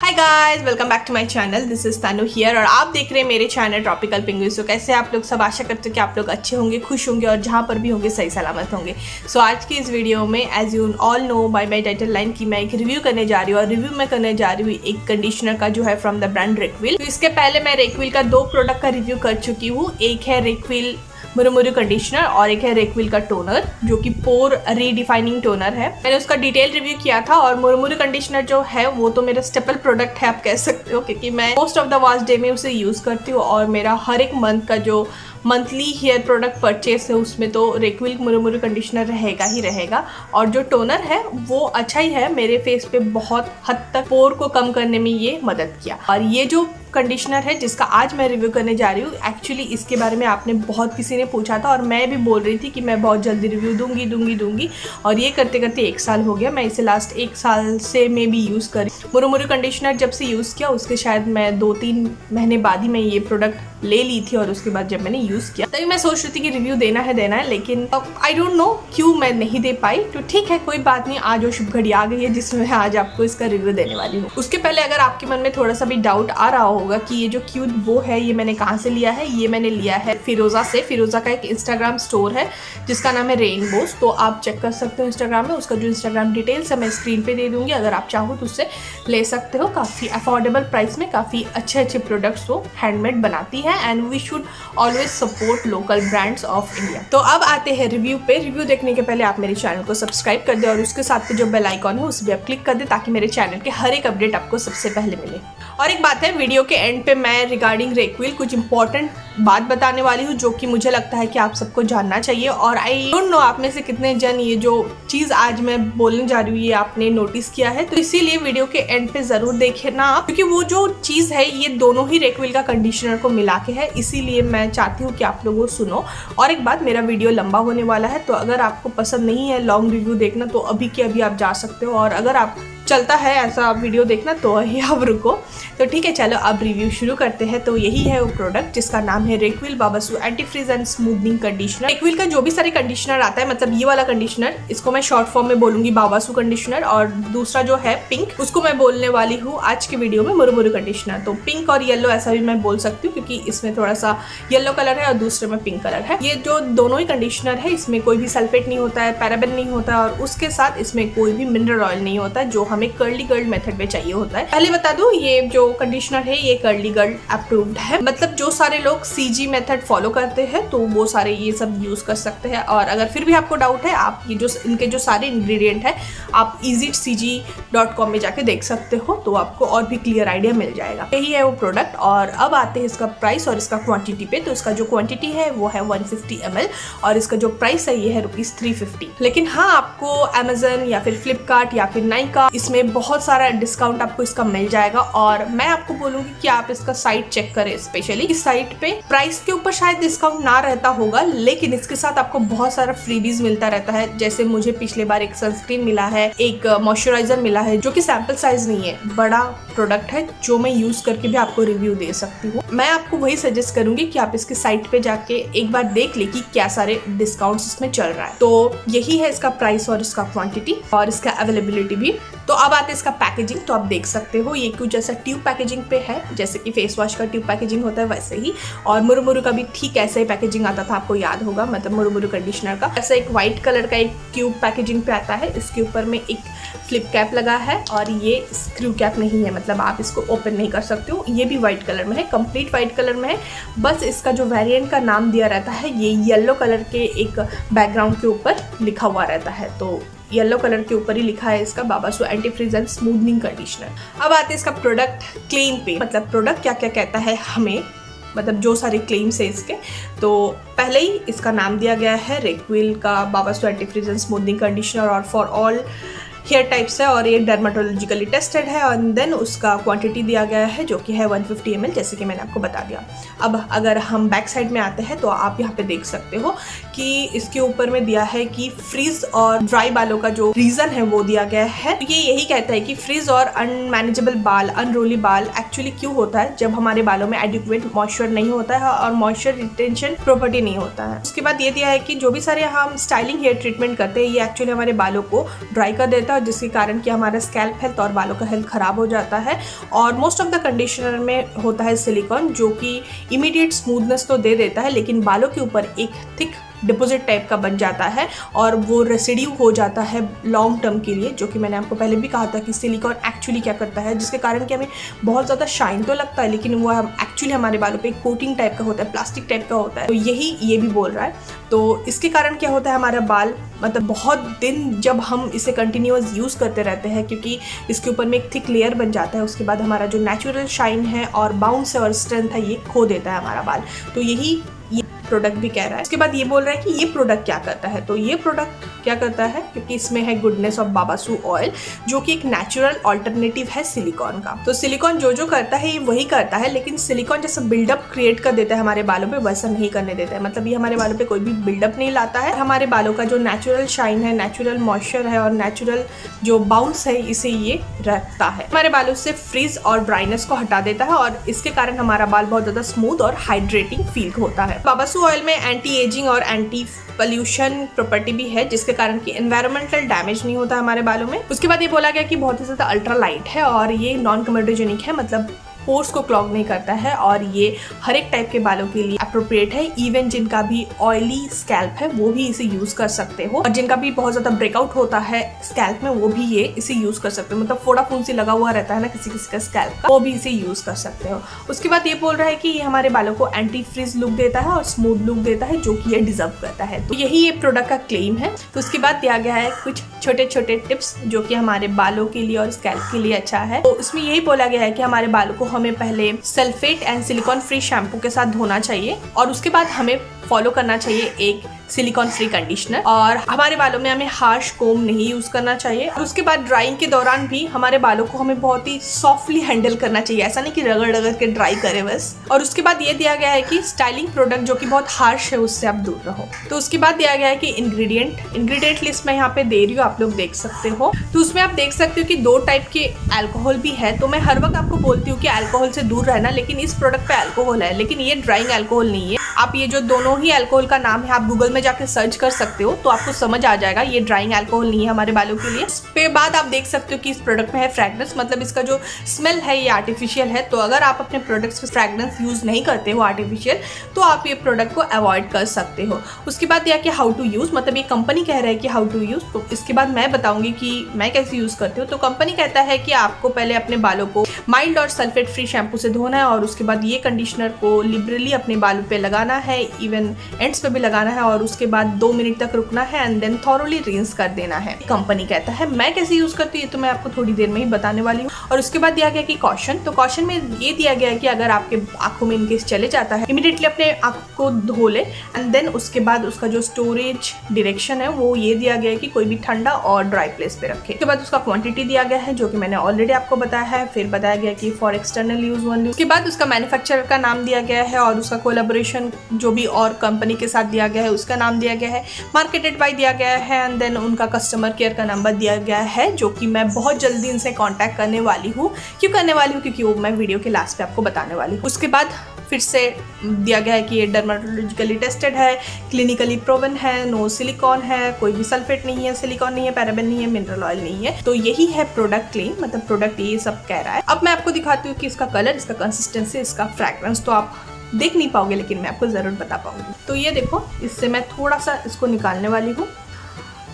Hi guys, welcome back to my channel. This is Tanu here और आप देख रहे हैं मेरे चैनल ट्रॉपिकल पेंगुइन। सो कैसे आप लोग सब, आशा करते हो कि आप लोग अच्छे होंगे, खुश होंगे और जहाँ पर भी होंगे सही सलामत होंगे। सो आज की इस वीडियो में as you all know by my title line कि मैं एक रिव्यू करने जा रही हूँ और रिव्यू में करने जा रही हूँ एक कंडीशनर का जो है फ्रॉम द ब्रांड रेक्विल। तो इसके पहले मैं रेक्विल का 2 प्रोडक्ट का रिव्यू कर चुकी हूँ। एक है रेक्विल मुरुमुरु कंडीशनर और एक है रेक्विल का टोनर जो कि पोर रीडिफाइनिंग टोनर है। मैंने उसका डिटेल रिव्यू किया था और मुरुमुरु कंडीशनर जो है वो तो मेरा स्टेपल प्रोडक्ट है, आप कह सकते हो, क्योंकि मैं most of the wash day में उसे यूज करती हूँ और मेरा हर एक मंथ का जो मंथली हेयर प्रोडक्ट परचेस है उसमें तो रेक्विल मुरुमुरु कंडीशनर रहेगा ही रहेगा। और जो टोनर है वो अच्छा ही है, मेरे फेस पे बहुत हद तक पोर को कम करने में ये मदद किया। और ये जो कंडीशनर है जिसका आज मैं रिव्यू करने जा रही हूँ, एक्चुअली इसके बारे में आपने बहुत किसी ने पूछा था और मैं भी बोल रही थी कि मैं बहुत जल्दी रिव्यू दूंगी और ये करते करते 1 साल हो गया। मैं इसे लास्ट 1 साल से मैं भी यूज़ करी। मुरुमुरु कंडीशनर जब से यूज़ किया उसके शायद मैं 2-3 महीने बाद ही मैं ये प्रोडक्ट ले ली थी और उसके बाद जब मैंने यूज़ किया तभी मैं सोच रही थी कि रिव्यू देना है, लेकिन आई डोंट नो क्यों मैं नहीं दे पाई। तो ठीक है, कोई बात नहीं, आज वो शुभ घड़ी आ गई है जिसमें मैं आज आपको इसका रिव्यू देने वाली हूँ। उसके पहले अगर आपके मन में थोड़ा सा भी डाउट आ रहा होगा कि ये जो क्यूट वो है ये मैंने कहाँ से लिया है, ये मैंने लिया है फिरोजा से। फिरोजा का एक इंस्टाग्राम स्टोर है जिसका नाम है रेनबोस, तो आप चेक कर सकते हो इंस्टाग्राम में। उसका जो इंस्टाग्राम डिटेल्स है मैं स्क्रीन पे दे दूंगी, अगर आप चाहो तो उससे ले सकते हो। काफ़ी अफोर्डेबल प्राइस में काफ़ी अच्छे प्रोडक्ट्स वो हैंडमेड बनाती है and we should always support local brands of India. तो अब आते हैं रिव्यू पे। रिव्यू देखने के पहले आप मेरे चैनल को सब्सक्राइब कर दे और उसके साथ जो बेल आइकॉन है उस पर आप क्लिक कर दे ताकि मेरे चैनल के हर एक अपडेट आपको सबसे पहले मिले। और एक बात है, वीडियो के एंड पे मैं रिगार्डिंग रेक्विल कुछ इंपॉर्टेंट बात बताने वाली हूँ जो कि मुझे लगता है कि आप सबको जानना चाहिए। और आई डोंट नो आप में से कितने जन ये जो चीज़ आज मैं बोलने जा रही हूँ ये आपने नोटिस किया है, तो इसीलिए वीडियो के एंड पे ज़रूर देखना आप, क्योंकि वो जो चीज़ है ये दोनों ही रेक्विल का कंडीशनर को मिला के है, इसीलिए मैं चाहती हूँ कि आप लोगों को सुनो। और एक बात, मेरा वीडियो लंबा होने वाला है, तो अगर आपको पसंद नहीं है लॉन्ग रिव्यू देखना तो अभी के अभी आप जा सकते हो, और अगर आप चलता है ऐसा वीडियो देखना तो ही आप रुको। तो ठीक है, चलो अब रिव्यू शुरू करते हैं। तो यही है वो प्रोडक्ट जिसका नाम है Rekvil babassu anti frizz and smoothening conditioner. Rekvil का जो भी सारे कंडीशनर आता है, मतलब ये वाला कंडीशनर, इसको मैं शॉर्ट फॉर्म में बोलूंगी बाबासु कंडीशनर, और दूसरा जो है पिंक उसको मैं बोलने वाली हूँ आज के वीडियो में मुरुमुरु कंडीशनर। तो पिंक और येलो ऐसा भी मैं बोल सकती हूँ क्योंकि इसमें थोड़ा सा येलो कलर है और दूसरे में पिंक कलर है। ये जो दोनों ही कंडीशनर है इसमें कोई भी सल्फेट नहीं होता है, पैराबेन नहीं होता है और उसके साथ इसमें कोई भी मिनरल ऑयल नहीं होता है जो हमें कर्ली गर्ल मेथड में चाहिए होता है। पहले बता दूं, ये जो कंडीशनर है ये कर्ली गर्ल अप्रूव्ड है, मतलब जो सारे लोग सीजी मेथड फॉलो करते हैं तो वो सारे ये सब यूज कर सकते हैं। और अगर फिर भी आपको डाउट है, आप ये जो इनके जो सारे इंग्रेडिएंट है आप easycg.com में जाके देख सकते हो, तो आपको और भी क्लियर आइडिया मिल जाएगा। यही है वो प्रोडक्ट। और अब आते हैं इसका प्राइस और इसका क्वांटिटी पे। तो इसका जो क्वांटिटी है वो है 150 ml और इसका जो प्राइस है ये है ₹350। लेकिन हाँ, आपको अमेजन या फिर फ्लिपकार्ट या फिर नाइका इसमें बहुत सारा डिस्काउंट आपको इसका मिल जाएगा। और मैं आपको बोलूंगी कि आप इसका साइट चेक करें, स्पेशली इस साइट पे प्राइस के ऊपर शायद डिस्काउंट ना रहता होगा, लेकिन इसके साथ आपको बहुत सारा फ्रीबीज मिलता रहता है। जैसे मुझे पिछले बार एक सनस्क्रीन मिला है, एक मॉइस्चराइजर मिला है जो कि सैंपल साइज नहीं है, बड़ा प्रोडक्ट है जो मैं यूज करके भी आपको रिव्यू दे सकती हूँ। मैं आपको वही सजेस्ट करूंगी कि आप इसके साइट पे जाके एक बार देख ले कि क्या सारे डिस्काउंट्स इसमें चल रहा है। तो यही है इसका प्राइस और इसका क्वांटिटी और इसका अवेलेबिलिटी भी। तो अब आते हैं इसका पैकेजिंग। तो आप देख सकते हो ये कुछ जैसा ट्यूब पैकेजिंग पे है, जैसे कि फेस वॉश का ट्यूब पैकेजिंग होता है वैसे ही, और मुरुमुरु का भी ठीक ऐसे ही पैकेजिंग आता था, आपको याद होगा, मतलब मुरुमुरु कंडीशनर का ऐसा एक व्हाइट कलर का एक ट्यूब पैकेजिंग पे आता है। इसके ऊपर में एक फ्लिप कैप लगा है और ये स्क्रू कैप नहीं है, मतलब आप इसको ओपन नहीं कर सकते हो। ये भी व्हाइट कलर में है, कंप्लीट व्हाइट कलर में है, बस इसका जो वेरिएंट का नाम दिया रहता है ये येलो कलर के एक बैकग्राउंड के ऊपर लिखा हुआ रहता है। तो येलो कलर के ऊपर ही लिखा है इसका babassu anti frizz and smoothening conditioner. अब आते हैं इसका प्रोडक्ट क्लेम पे, मतलब प्रोडक्ट क्या क्या कहता है हमें, मतलब जो सारे क्लेम्स है इसके। तो पहले ही इसका नाम दिया गया है रेक्विल का babassu anti frizz and smoothening conditioner और फॉर ऑल हेयर टाइप्स है और ये डर्माटोलॉजिकली टेस्टेड है। और देन उसका क्वांटिटी दिया गया है जो कि है 150 ml, जैसे कि मैंने आपको बता दिया। अब अगर हम बैक साइड में आते हैं तो आप यहाँ पे देख सकते हो कि इसके ऊपर में दिया है कि फ्रीज और ड्राई बालों का जो रीज़न है वो दिया गया है। तो ये यही कहता है कि फ्रीज और अनमैनेजेबल बाल, अनरोली बाल एक्चुअली क्यों होता है, जब हमारे बालों में एडिक्वेट मॉइस्चर नहीं होता है और मॉइस्चर रिटेंशन प्रॉपर्टी नहीं होता है। उसके बाद ये दिया है कि जो भी सारे हम स्टाइलिंग हेयर ट्रीटमेंट करते हैं ये एक्चुअली हमारे बालों को ड्राई कर देता है है, जिसके कारण कि हमारा स्कैल्प हेल्थ और बालों का हेल्थ ख़राब हो जाता है। और मोस्ट ऑफ द कंडीशनर में होता है सिलिकॉन, जो कि इमीडिएट स्मूथनेस तो दे देता है लेकिन बालों के ऊपर एक थिक डिपॉजिट टाइप का बन जाता है और वो रेसिड्यू हो जाता है लॉन्ग टर्म के लिए, जो कि मैंने आपको पहले भी कहा था कि सिलिकॉन एक्चुअली क्या करता है, जिसके कारण कि हमें बहुत ज़्यादा शाइन तो लगता है लेकिन वो एक्चुअली हमारे बालों पे कोटिंग टाइप का होता है, प्लास्टिक टाइप का होता है। तो यही ये भी बोल रहा है। तो इसके कारण क्या होता है, हमारा बाल मतलब बहुत दिन जब हम इसे कंटिन्यूअस यूज़ करते रहते हैं, क्योंकि इसके ऊपर में एक थिक लेयर बन जाता है, उसके बाद हमारा जो नेचुरल शाइन है और बाउंस है और स्ट्रेंथ है ये खो देता है हमारा बाल। तो यही ये प्रोडक्ट भी कह रहा है। उसके बाद ये बोल रहा है कि ये प्रोडक्ट क्या करता है। तो ये प्रोडक्ट क्या करता है, क्योंकि इसमें है गुडनेस ऑफ बाबासू ऑयल, जो कि एक नेचुरल ऑल्टरनेटिव है सिलिकॉन का। तो सिलिकॉन जो करता है ये वही करता है, लेकिन सिलिकॉन जैसा बिल्डअप क्रिएट कर देता है हमारे बालों पे, वैसा नहीं करने देता है। मतलब ये हमारे बालों पे कोई भी बिल्डअप नहीं लाता है। हमारे बालों का जो नेचुरल शाइन है, नेचुरल मॉइस्चर है और नेचुरल जो बाउंस है, इसे ये रखता है। हमारे बालों से फ्रीज और ड्राइनेस को हटा देता है और इसके कारण हमारा बाल बहुत ज़्यादा स्मूथ और हाइड्रेटिंग फील होता है। बाबासू ऑयल में एंटी एजिंग और एंटी पॉल्यूशन प्रॉपर्टी भी है, जिसके कारण कि एनवायरमेंटल डैमेज नहीं होता हमारे बालों में। उसके बाद ये बोला गया कि बहुत ही ज़्यादा अल्ट्रा लाइट है और ये नॉन कमोडोजेनिक है, मतलब पोर्स को क्लॉग नहीं करता है और ये हर एक टाइप के बालों के लिए अप्रोप्रिएट है। इवन जिनका भी ऑयली स्कैल्प है वो भी इसे यूज कर सकते हो और जिनका भी बहुत ज्यादा ब्रेकआउट होता है स्कैल्प में वो भी ये इसे यूज कर सकते हो। मतलब फोड़ा फुंसी लगा हुआ रहता है ना किसी किसी का स्कैल्प का, वो भी इसे यूज कर सकते हो। उसके बाद ये बोल रहा है कि ये हमारे बालों को एंटी फ्रीज लुक देता है और स्मूथ लुक देता है, जो कि ये डिजर्व करता है। तो यही ये प्रोडक्ट का क्लेम है। तो उसके बाद दिया गया है कुछ छोटे छोटे टिप्स जो कि हमारे बालों के लिए और स्कैल्प के लिए अच्छा है। तो इसमें यही बोला गया है कि हमारे बालों को हमें पहले sulphate and silicon free shampoo के साथ धोना चाहिए और उसके बाद हमें फॉलो करना चाहिए एक सिलिकॉन फ्री कंडीशनर और हमारे बालों में हमें हार्श कोम नहीं यूज करना चाहिए। और उसके बाद ड्राइंग के दौरान भी हमारे बालों को हमें बहुत ही सॉफ्टली हैंडल करना चाहिए, ऐसा नहीं कि रगड़ रगड़ के ड्राई करे बस। और उसके बाद ये दिया गया है कि स्टाइलिंग प्रोडक्ट जो कि बहुत हार्श है उससे आप दूर रहो। तो उसके बाद दिया गया है कि इंग्रेडिएंट लिस्ट मैं यहाँ पे दे रही हूँ, आप लोग देख सकते हो। तो उसमें आप देख सकते हो कि 2 टाइप के अल्कोहल भी है। तो मैं हर वक्त आपको बोलती हूँ कि अल्कोहल से दूर रहना, लेकिन इस प्रोडक्ट पे अल्कोहल है, लेकिन ये ड्राइंग अल्कोहल नहीं है। आप ये जो दोनों ही अल्कोहल का नाम है आप गूगल में जाकर सर्च कर सकते हो तो आपको समझ आ जाएगा, ये ड्राइंग अल्कोहल नहीं है हमारे बालों के लिए। इसके बाद आप देख सकते हो कि इस प्रोडक्ट में है फ्रेगनेंस, मतलब इसका जो स्मेल है ये आर्टिफिशियल है। तो अगर आप अपने प्रोडक्ट्स में फ्रेगनेंस यूज नहीं करते हो आर्टिफिशियल, तो आप ये प्रोडक्ट को अवॉइड कर सकते हो। उसके बाद दिया कि हाउ टू यूज, मतलब ये कंपनी कह रहा है कि हाउ टू यूज। तो इसके बाद मैं बताऊंगी कि मैं कैसे यूज करती हूँ। तो कंपनी कहता है कि आपको पहले अपने बालों को माइल्ड और सल्फेट फ्री शैम्पू से धोना है और उसके बाद ये कंडीशनर को लिबरली अपने बालों पे लगाना है, इवन एंड्स पे भी लगाना है और उसके बाद 2 मिनट तक रुकना है एंड देन थॉरोली रिंस कर देना है, कंपनी कहता है। मैं कैसे यूज करती हूँ ये तो मैं आपको थोड़ी देर में ही बताने वाली हूँ। और उसके बाद दिया गया कि कॉशन, तो कॉशन में ये दिया गया है कि अगर आपके आंखों में इनकेस चले जाता है इमीडिएटली अपने आंख को धो ले एंड देन उसके बाद उसका जो स्टोरेज डायरेक्शन है वो ये दिया गया है कि कोई भी ठंडा और ड्राई प्लेस पे रखे। उसके बाद उसका क्वांटिटी दिया गया है जो कि मैंने ऑलरेडी आपको बताया है। फिर बताया गया कि फॉर एक्सटर्नल यूज ओनली। उसके बाद उसका मैन्युफैक्चरर का नाम दिया गया है और उसका कोलैबोरेशन जो भी और कंपनी के साथ दिया गया है उसका नाम दिया गया है, मार्केटेड बाय दिया गया है एंड देन उनका कस्टमर केयर का नंबर दिया गया है जो कि मैं बहुत जल्दी इनसे कांटेक्ट करने वाली हूँ। क्यों करने वाली हूँ, क्योंकि वो मैं वीडियो के लास्ट पे आपको बताने वाली हूँ। उसके बाद फिर से दिया गया है कि ये डर्माटोलॉजिकली टेस्टेड है, क्लिनिकली प्रूवन है, नो सिलिकॉन है, कोई भी सल्फेट नहीं है, सिलिकॉन नहीं है, पैराबेन नहीं है, मिनरल ऑयल नहीं है। तो यही है प्रोडक्ट क्लेम, मतलब प्रोडक्ट ये सब कह रहा है। अब मैं आपको दिखाती हूँ कि इसका कलर, इसका कंसिस्टेंसी, इसका फ्रेग्रेंस तो आप देख नहीं पाओगे लेकिन मैं आपको ज़रूर बता पाऊंगी। तो ये देखो, इससे मैं थोड़ा सा इसको निकालने वाली हूँ।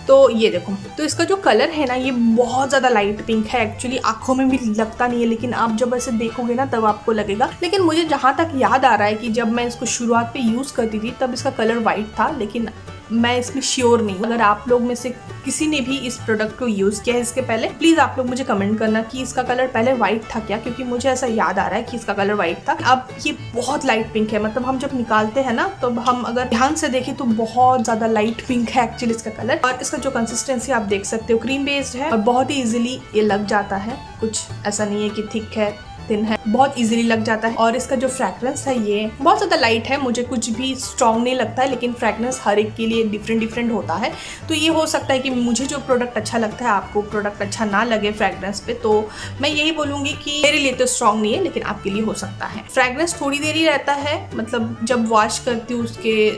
तो ये देखो, तो इसका जो कलर है ना ये बहुत ज़्यादा लाइट पिंक है। एक्चुअली आंखों में भी लगता नहीं है लेकिन आप जब ऐसे देखोगे ना तब आपको लगेगा। लेकिन मुझे जहाँ तक याद आ रहा है कि जब मैं इसको शुरुआत पे यूज़ करती थी तब इसका कलर वाइट था, लेकिन मैं इसमें श्योर नहीं। अगर आप लोग में से किसी ने भी इस प्रोडक्ट को यूज़ किया है इसके पहले, प्लीज़ आप लोग मुझे कमेंट करना कि इसका कलर पहले वाइट था क्या, क्योंकि मुझे ऐसा याद आ रहा है कि इसका कलर वाइट था। अब ये बहुत लाइट पिंक है, मतलब हम जब निकालते हैं ना तो हम अगर ध्यान से देखें तो बहुत ज़्यादा लाइट पिंक है एक्चुअली इसका कलर। और इसका जो कंसिस्टेंसी आप देख सकते हो क्रीम बेस्ड है और बहुत ही ईजिली ये लग जाता है। कुछ ऐसा नहीं है कि थिक है, थिन है, बहुत इजीली लग जाता है। और इसका जो फ्रेग्रेंस है ये बहुत ज़्यादा लाइट है, मुझे कुछ भी स्ट्रॉन्ग नहीं लगता है, लेकिन फ्रेग्रेंस हर एक के लिए डिफरेंट होता है। तो ये हो सकता है कि मुझे जो प्रोडक्ट अच्छा लगता है आपको प्रोडक्ट अच्छा ना लगे फ्रेग्रेंस पे, तो मैं यही बोलूँगी कि मेरे लिए तो स्ट्रॉन्ग नहीं है लेकिन आपके लिए हो सकता है। फ्रेग्रेंस थोड़ी देर ही रहता है, मतलब जब वॉश करती हूँ उसके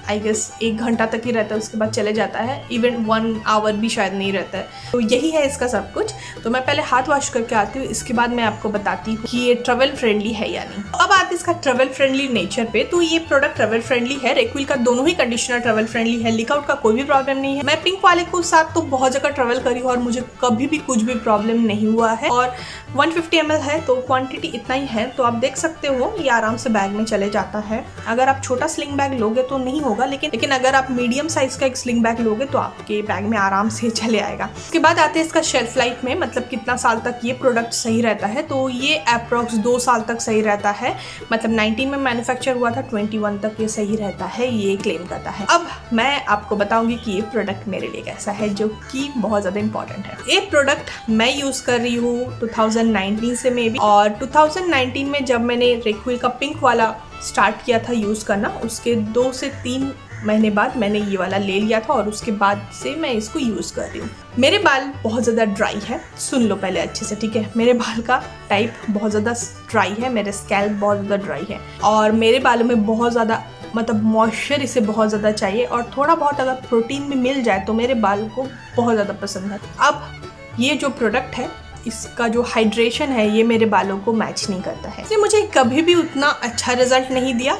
आई गेस 1 घंटा तक ही रहता है, उसके बाद चले जाता है। इवन 1 आवर भी शायद नहीं रहता है। तो यही है इसका सब कुछ। तो मैं पहले हाथ वॉश करके आती हूँ, इसके बाद मैं आपको बताती हूँ कि ये ट्रैवल फ्रेंडली है या नहीं। अब आते इसका ट्रैवल फ्रेंडली नेचर पे। तो ये प्रोडक्ट ट्रैवल फ्रेंडली है। रेक्विल का दोनों ही कंडीशनर ट्रैवल फ्रेंडली है, लीक आउट का कोई भी प्रॉब्लम नहीं है। मैं पिंक वाले को साथ तो बहुत जगह ट्रैवल करी हूँ और मुझे कभी भी कुछ भी प्रॉब्लम नहीं हुआ है। और 150 ml है तो क्वांटिटी इतना ही है। तो आप देख सकते हो ये आराम से बैग में चले जाता है। अगर आप छोटा स्लिंग बैग लोगे तो नहीं होगा, लेकिन अगर आप मीडियम साइज का एक स्लिंग बैग लोगे तो आपके बैग में आराम से चले आएगा। उसके बाद आते हैं इसका शेल्फ लाइफ में, मतलब कितना साल तक ये प्रोडक्ट सही रहता है। तो ये अप्रॉक्स 2 साल तक सही रहता है। मतलब 19 में मैन्युफैक्चर हुआ था, 21 तक ये सही रहता है, ये क्लेम करता है। अब मैं आपको बताऊंगी कि ये प्रोडक्ट मेरे लिए कैसा है, जो कि बहुत ज़्यादा इंपॉर्टेंट है। ये प्रोडक्ट मैं यूज़ कर रही हूँ 2019 से मे बी, और 2019 में जब मैंने रेक्विल का पिंक वाला स्टार्ट किया था यूज़ करना, उसके 2 से 3 महीने बाद मैंने ये वाला ले लिया था और उसके बाद से मैं इसको यूज़ कर रही हूँ। मेरे बाल बहुत ज़्यादा ड्राई है, सुन लो पहले अच्छे से, ठीक है। मेरे बाल का टाइप बहुत ज़्यादा ड्राई है, मेरे स्कैल्प बहुत ज़्यादा ड्राई है और मेरे बालों में बहुत ज़्यादा मतलब मॉइस्चर इसे बहुत ज़्यादा चाहिए, और थोड़ा बहुत अगर प्रोटीन भी मिल जाए तो मेरे बाल को बहुत ज़्यादा पसंद है। अब ये जो प्रोडक्ट है, इसका जो हाइड्रेशन है ये मेरे बालों को मैच नहीं करता है। इसने मुझे कभी भी उतना अच्छा रिजल्ट नहीं दिया,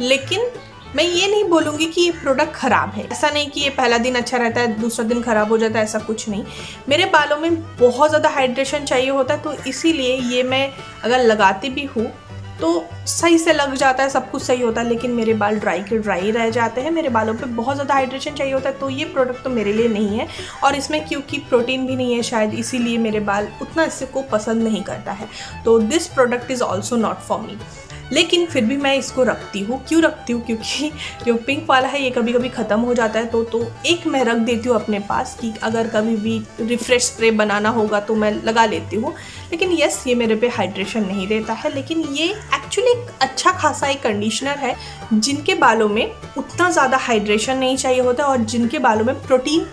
लेकिन मैं ये नहीं बोलूँगी कि ये प्रोडक्ट ख़राब है। ऐसा नहीं कि ये पहला दिन अच्छा रहता है दूसरा दिन ख़राब हो जाता है, ऐसा कुछ नहीं। मेरे बालों में बहुत ज़्यादा हाइड्रेशन चाहिए होता है, तो इसीलिए ये मैं अगर लगाती भी हूँ तो सही से लग जाता है, सब कुछ सही होता है, लेकिन मेरे बाल ड्राई के ड्राई रह जाते हैं। मेरे बालों पे बहुत ज़्यादा हाइड्रेशन चाहिए होता है, तो ये प्रोडक्ट तो मेरे लिए नहीं है। और इसमें क्योंकि प्रोटीन भी नहीं है शायद, इसीलिए मेरे बाल उतना इससे को पसंद नहीं करता है। तो this product is also not for me, लेकिन फिर भी मैं इसको रखती हूँ। क्यों रखती हूँ? क्योंकि जो पिंक वाला है ये कभी कभी ख़त्म हो जाता है, तो एक मैं रख देती हूँ अपने पास कि अगर कभी भी रिफ्रेश स्प्रे बनाना होगा तो मैं लगा लेती हूँ। लेकिन यस, ये मेरे पे हाइड्रेशन नहीं देता है, लेकिन ये एक्चुअली एक अच्छा खासा एक कंडीशनर है जिनके बालों में उतना ज़्यादा हाइड्रेशन नहीं चाहिए होता और जिनके बालों में प्रोटीन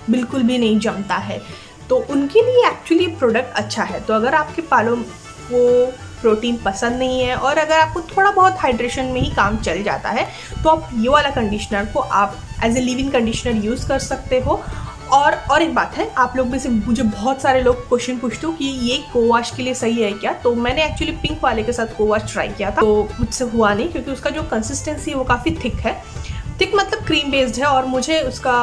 बिल्कुल भी नहीं जमता है, तो उनके लिए एक्चुअली प्रोडक्ट अच्छा है। तो अगर आपके बालों को प्रोटीन पसंद नहीं है और अगर आपको थोड़ा बहुत हाइड्रेशन में ही काम चल जाता है, तो आप ये वाला कंडीशनर को आप as a leave in conditioner use कर सकते हो। और एक बात है, आप लोग में से मुझे बहुत सारे लोग क्वेश्चन पूछते हो कि ये को वॉश के लिए सही है क्या। तो मैंने एक्चुअली पिंक वाले के साथ को वॉश ट्राई किया था, तो मुझसे हुआ नहीं, क्योंकि उसका जो कंसिस्टेंसी है वो काफ़ी थिक है। थिक मतलब क्रीम बेस्ड है, और मुझे उसका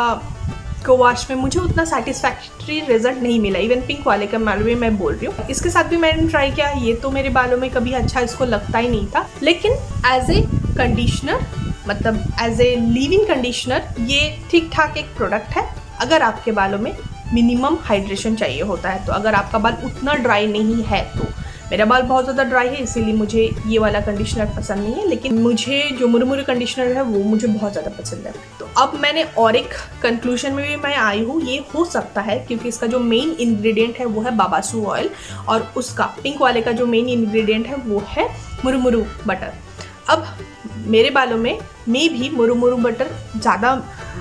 को वॉश में मुझे उतना सेटिस्फैक्ट्री रिजल्ट नहीं मिला। इवन पिंक वाले का मालूम मैं बोल रही हूँ, इसके साथ भी मैंने ट्राई किया, ये तो मेरे बालों में कभी अच्छा इसको लगता ही नहीं था। लेकिन एज ए कंडीशनर, मतलब as a leave in conditioner, ये ठीक ठाक एक प्रोडक्ट है अगर आपके बालों में मिनिमम हाइड्रेशन चाहिए होता है। तो अगर आपका बाल उतना ड्राई नहीं है, तो मेरा बाल बहुत ज़्यादा ड्राई है इसीलिए मुझे ये वाला कंडीशनर पसंद नहीं है, लेकिन मुझे जो मुरमुरे कंडीशनर है वो मुझे बहुत ज़्यादा पसंद है। तो अब मैंने और एक कंक्लूजन में भी मैं आई हूँ, ये हो सकता है क्योंकि इसका जो मेन इंग्रेडिएंट है वो है बाबासू ऑयल, और उसका पिंक वाले का जो मेन इंग्रेडिएंट है वो है मुरमुरू बटर। अब मेरे बालों में भी मुरमुरू बटर ज़्यादा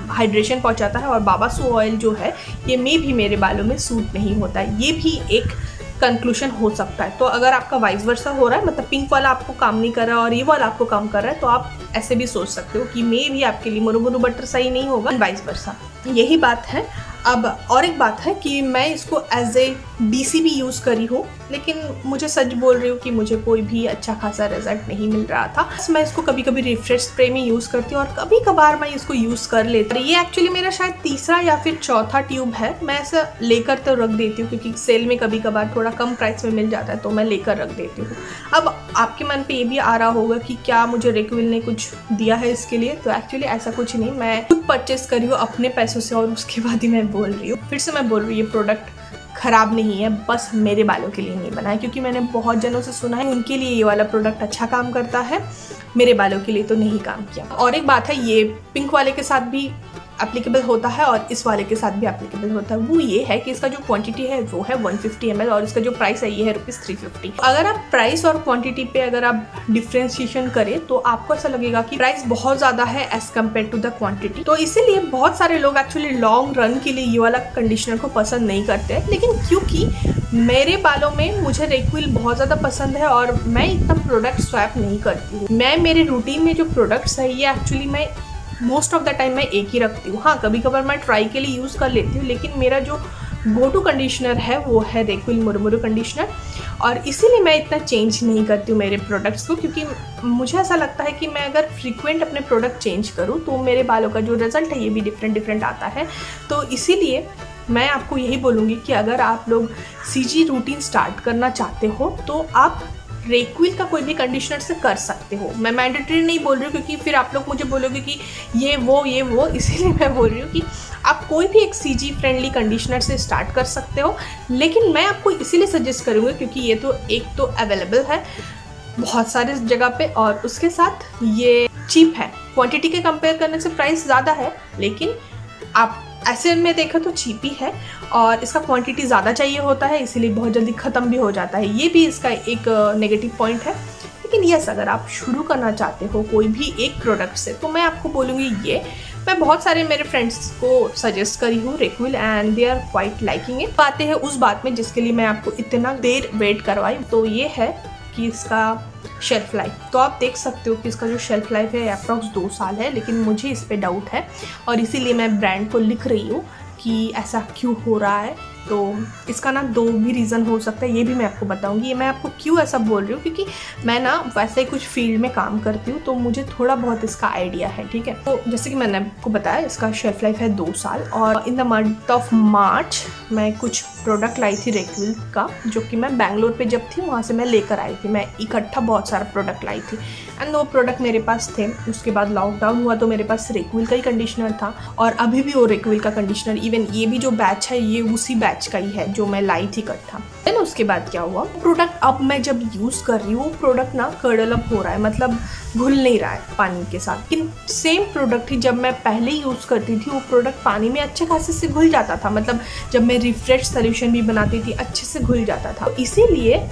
हाइड्रेशन पहुंचाता है और बाबासू ऑयल जो है ये भी मेरे बालों में सूट नहीं होता है। ये भी एक कंक्लूजन हो सकता है। तो अगर आपका वाइस वर्सा हो रहा है, मतलब पिंक वाला आपको काम नहीं कर रहा है और ये वाला आपको काम कर रहा है, तो आप ऐसे भी सोच सकते हो कि भी आपके लिए मुरमुरू बटर सही नहीं होगा, वाइस वर्सा। यही बात है। अब और एक बात है कि मैं इसको एज ए डीसी भी यूज़ करी हूँ, लेकिन मुझे सच बोल रही हूँ कि मुझे कोई भी अच्छा खासा रिजल्ट नहीं मिल रहा था। मैं इसको कभी कभी रिफ्रेश स्प्रे में यूज़ करती हूँ और कभी कभार मैं इसको यूज़ कर लेती हूँ। ये एक्चुअली मेरा शायद तीसरा या फिर चौथा ट्यूब है। मैं ऐसा लेकर तो रख देती हूँ क्योंकि सेल में कभी कभार थोड़ा कम प्राइस में मिल जाता है, तो मैं लेकर रख देती हूँ। अब आपके मन पर ये भी आ रहा होगा कि क्या मुझे रेक्विल ने कुछ दिया है इसके लिए, तो एक्चुअली ऐसा कुछ नहीं, मैं खुद परचेस करी हूँ अपने पैसों से, और उसके बाद ही मैं बोल रही हूँ। फिर से मैं बोल रही हूँ, ये प्रोडक्ट ख़राब नहीं है, बस मेरे बालों के लिए नहीं बना है, क्योंकि मैंने बहुत जनों से सुना है उनके लिए ये वाला प्रोडक्ट अच्छा काम करता है, मेरे बालों के लिए तो नहीं काम किया। और एक बात है, ये पिंक वाले के साथ भी एप्लीकेबल होता है और इस वाले के साथ भी एप्लीकेबल होता है। वो ये है कि इसका जो क्वांटिटी है वो है 150 ml और इसका जो प्राइस है ये है ₹350। अगर आप प्राइस और क्वांटिटी पे अगर आप डिफ्रेंशिएशन करें तो आपको ऐसा लगेगा कि प्राइस बहुत ज़्यादा है as compare to the quantity. तो इसीलिए बहुत सारे लोग एक्चुअली लॉन्ग रन के लिए ये वाला कंडीशनर को पसंद नहीं करते हैं। लेकिन क्योंकि मेरे बालों में मुझे रेक्विल बहुत ज़्यादा पसंद है और मैं इतना प्रोडक्ट स्वैप नहीं करती हूँ। मैं मेरे रूटीन में जो प्रोडक्ट्स है ये एक्चुअली मैं मोस्ट ऑफ द टाइम मैं एक ही रखती हूँ। हाँ, कभी कभार मैं ट्राई के लिए यूज़ कर लेती हूँ, लेकिन मेरा जो गो टू कंडीशनर है वो है रेक्विल मुरमुरे कंडीशनर, और इसीलिए मैं इतना चेंज नहीं करती हूँ मेरे प्रोडक्ट्स को, क्योंकि मुझे ऐसा लगता है कि मैं अगर फ्रीक्वेंट अपने प्रोडक्ट चेंज करूँ तो मेरे बालों का जो रिज़ल्ट है ये भी डिफरेंट आता है। तो इसीलिए मैं आपको यही बोलूँगी कि अगर आप लोग सीजी रूटीन स्टार्ट करना चाहते हो तो आप रेक्विल का कोई भी कंडीशनर से कर सकते हो। मैं मैंडेटरी नहीं बोल रही हूँ, क्योंकि फिर आप लोग मुझे बोलोगे कि ये वो, इसीलिए मैं बोल रही हूँ कि आप कोई भी एक सीजी फ्रेंडली कंडीशनर से स्टार्ट कर सकते हो। लेकिन मैं आपको इसीलिए सजेस्ट करूँगी क्योंकि ये तो एक तो अवेलेबल है बहुत सारे जगह पे, और उसके साथ ये चीप है। क्वांटिटी के कंपेयर करने से प्राइस ज़्यादा है, लेकिन आप ऐसे में देखो तो चीप ही है, और इसका क्वांटिटी ज़्यादा चाहिए होता है, इसीलिए बहुत जल्दी ख़त्म भी हो जाता है। ये भी इसका एक नेगेटिव पॉइंट है। लेकिन यस, अगर आप शुरू करना चाहते हो कोई भी एक प्रोडक्ट से तो मैं आपको बोलूँगी ये मैं बहुत सारे मेरे फ्रेंड्स को सजेस्ट करी हूँ Rekvil, and they are quite liking it. आते हैं उस बात में जिसके लिए मैं आपको इतना देर वेट करवाई, तो ये है कि इसका शेल्फ़ लाइफ। तो आप देख सकते हो कि इसका जो शेल्फ़ लाइफ है अप्रॉक्स 2 साल है, लेकिन मुझे इस पे डाउट है और इसीलिए मैं ब्रांड को लिख रही हूँ कि ऐसा क्यों हो रहा है। तो इसका ना 2 भी रीज़न हो सकता है, ये भी मैं आपको बताऊंगी। ये मैं आपको क्यों ऐसा बोल रही हूँ, क्योंकि मैं ना वैसे ही कुछ फील्ड में काम करती हूँ, तो मुझे थोड़ा बहुत इसका आइडिया है, ठीक है। तो जैसे कि मैंने आपको बताया इसका शेल्फ लाइफ है 2 साल, और in the month of March मैं कुछ प्रोडक्ट लाई थी रेक्विल का, जो कि मैं बैंगलोर पे जब थी वहाँ से मैं लेकर आई थी। मैं इकट्ठा बहुत सारा प्रोडक्ट लाई थी, एंड वो प्रोडक्ट मेरे पास थे। उसके बाद लॉकडाउन हुआ तो मेरे पास रेक्विल का ही कंडीशनर था, और अभी भी वो रेक्विल का कंडीशनर, इवन ये भी जो बैच है ये उसी बैच का ही है जो मैं लाई थी इकट्ठा। देन उसके बाद क्या हुआ, प्रोडक्ट अब मैं जब यूज़ कर रही हूँ वो प्रोडक्ट ना कर्डल अप हो रहा है, मतलब घुल नहीं रहा है पानी के साथ। लेकिन सेम प्रोडक्ट ही जब मैं पहले यूज़ करती थी वो प्रोडक्ट पानी में अच्छे खासे से घुल जाता था, मतलब जब मैं रिफ्रेश सोल्यूशन भी बनाती थी अच्छे से घुल जाता था। तो इसीलिए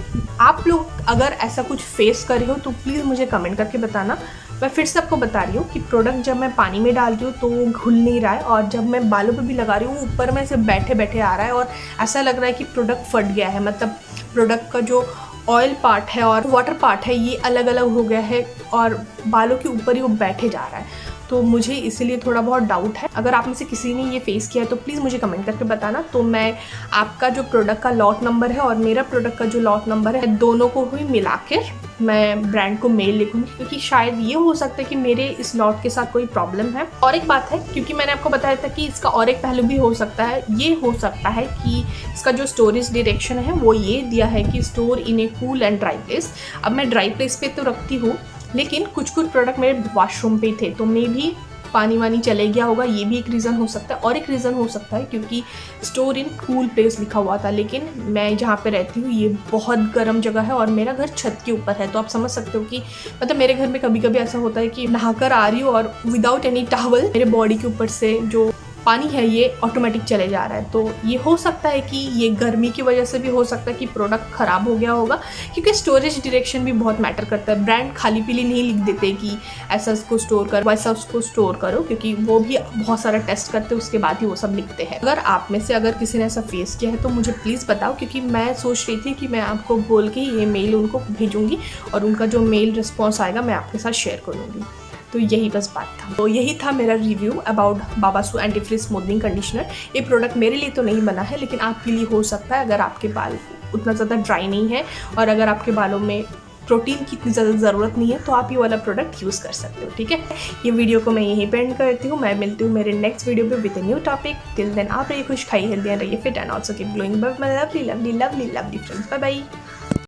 आप लोग अगर ऐसा कुछ फेस कर रहे हो तो प्लीज़ मुझे कमेंट करके बताना। मैं फिर से आपको बता रही हूँ कि प्रोडक्ट जब मैं पानी में डालती हूँ तो वो घुल नहीं रहा है, और जब मैं बालों पे भी लगा रही हूँ ऊपर में से बैठे बैठे आ रहा है, और ऐसा लग रहा है कि प्रोडक्ट फट गया है, मतलब प्रोडक्ट का जो ऑयल पार्ट है और वाटर पार्ट है ये अलग अलग हो गया है, और बालों के ऊपर ही वो बैठे जा रहा है। तो मुझे इसीलिए थोड़ा बहुत डाउट है। अगर आप में से किसी ने ये फेस किया है तो प्लीज़ मुझे कमेंट करके बताना। तो मैं आपका जो प्रोडक्ट का लॉट नंबर है और मेरा प्रोडक्ट का जो लॉट नंबर है दोनों को ही मिलाकर मैं ब्रांड को मेल लिखूंगी, क्योंकि शायद ये हो सकता है कि मेरे इस लॉट के साथ कोई प्रॉब्लम है। और एक बात है, क्योंकि मैंने आपको बताया था कि इसका और एक पहलू भी हो सकता है, ये हो सकता है कि इसका जो स्टोरेज डायरेक्शन है वो ये दिया है कि store in A cool and dry place. अब मैं ड्राई प्लेस पे तो रखती हूँ, लेकिन कुछ प्रोडक्ट मेरे वॉशरूम पे थे, तो मे भी पानी वानी चले गया होगा, ये भी एक रीज़न हो सकता है। और एक रीज़न हो सकता है क्योंकि स्टोर इन कूल प्लेस लिखा हुआ था, लेकिन मैं जहाँ पे रहती हूँ ये बहुत गर्म जगह है और मेरा घर छत के ऊपर है। तो आप समझ सकते हो कि मतलब मेरे घर में कभी कभी ऐसा होता है कि नहाकर आ रही हूँ और विदाउट एनी टॉवल मेरे बॉडी के ऊपर से जो पानी है ये ऑटोमेटिक चले जा रहा है। तो ये हो सकता है कि ये गर्मी की वजह से भी हो सकता है कि प्रोडक्ट ख़राब हो गया होगा, क्योंकि स्टोरेज डायरेक्शन भी बहुत मैटर करता है। ब्रांड खाली पीली नहीं लिख देते कि ऐसा उसको स्टोर करो वैसा उसको स्टोर करो, क्योंकि वो भी बहुत सारा टेस्ट करते हैं उसके बाद ही वो सब लिखते हैं। अगर आप में से अगर किसी ने ऐसा फेस किया है तो मुझे प्लीज़ बताओ, क्योंकि मैं सोच रही थी कि मैं आपको बोल के ये मेल उनको भेजूँगी और उनका जो मेल रिस्पॉन्स आएगा मैं आपके साथ शेयर करूँगी। तो यही बस बात था। तो यही था मेरा review about babassu anti frizz smoothening conditioner. ये प्रोडक्ट मेरे लिए तो नहीं बना है, लेकिन आपके लिए हो सकता है अगर आपके बाल उतना ज़्यादा ड्राई नहीं है और अगर आपके बालों में प्रोटीन की इतनी ज़्यादा ज़रूरत नहीं है तो आप ये वाला प्रोडक्ट यूज़ कर सकते हो। ठीक है, ये वीडियो को मैं यहीं पे एंड करती हूँ। मैं मिलती हूँ मेरे नेक्स्ट वीडियो पे with a new topic. Till then आप रहिए खुश, खाइए हेल्दी एंड रहिए fit and also keep glowing bye my lovely lovely lovely lovely friends. Bye bye.